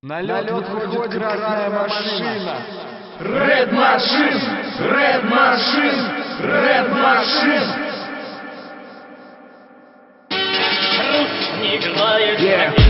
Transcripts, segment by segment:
На лед выходит красная машина. Red Machine! Red Machine! Red Machine!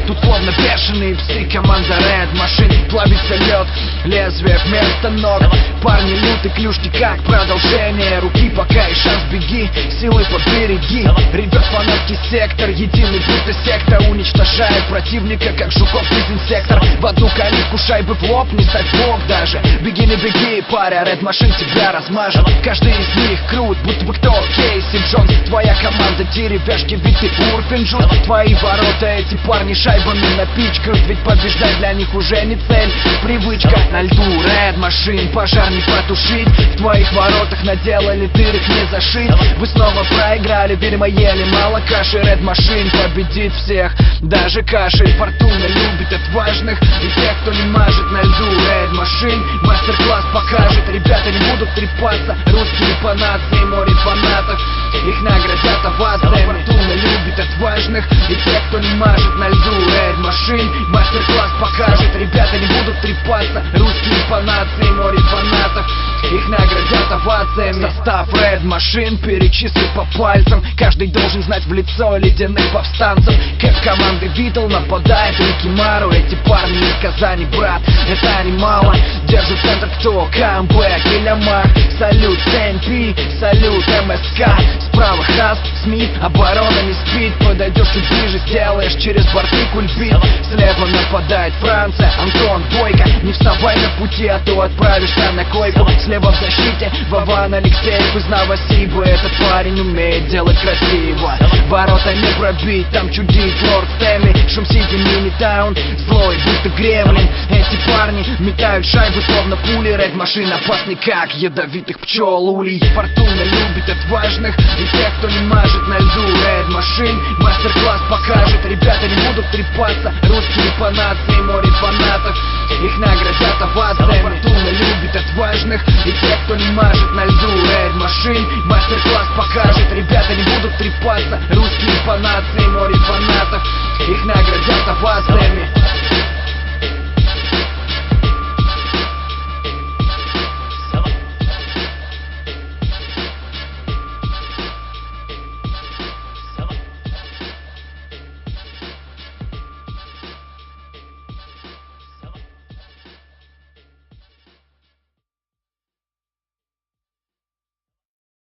Тут словно бешеные псы, команда Red Machine. Плавится лед, лезвие вместо ног. Парни лютый клюшки как продолжение руки. Пока и шанс, беги, силы побереги. Ребят, фанатки сектор, единый будто секта. Уничтожает противника, как жуков из инсектор. В одну калитку шайбы в лоб, не ставь блок даже. Беги, не беги, паря, Red Machine тебя размажет. Каждый из них крут, будто бы кто Кейси Джонс. Твоя команда деревяшки, ведь ты Урфин Джуз. Твои ворота эти парни шайбами напичкают. Ведь побеждать для них уже не цель, привычка. На льду Red Machine, пожар не потушить. В твоих воротах наделали дырок не зашить. Вы снова проиграли, видимо ели мало каши. Red Machine победит всех, даже кашель. Фортуна любит отважных и тех, кто не мажет на льду. Red Machine мастер-класс покажет. Ребята не будут трепаться, русские по нации, море фанатов. Их наградят овациями. Фортуна любит отважных и тех, кто не мажет на льду. Red Machine мастер-класс покажет. Ребята не будут трепаться, русские по нации, море фанатов. Их наградят овациями. Состав Red Machine перечислю по пальцам. Каждый должен знать в лицо ледяных повстанцев. Как команды Витл нападает Рикимару. Эти парни из Казани, брат, это немало. Держит центр кто? Камбэк или Мах. Салют ТНП, салют МСК. Справа Хаст, Смит, оборона не спит. Подойдешь чуть ближе, сделаешь через борты кульбит. Слева нападает Франция, Антон Бойко. Не вставай на пути, а то отправишься на койку. Слева в защите Вован Алексеев из Новосиба. Этот парень умеет делать красиво. Ворота не пробить, там чудит Лорд Стэнли. Шум-Сити, мини-таун, злой, будто гремлин. Эти парни метают шайбы, словно пули. Red Machine опасный, как ядовитых пчел улей. Фортуна любит отважных и тех, кто не мажет на льду. Red Machine мастер-класс покажет. Ребята не будут трепаться, русские по нации, море фанатов. Их наградят овациями. Фортуна любит отважных и тех, кто не мажет на льду. Red Machine мастер-класс покажет. Ребята не будут трепаться, русские по нации, море фанатов. Их наградят овациями.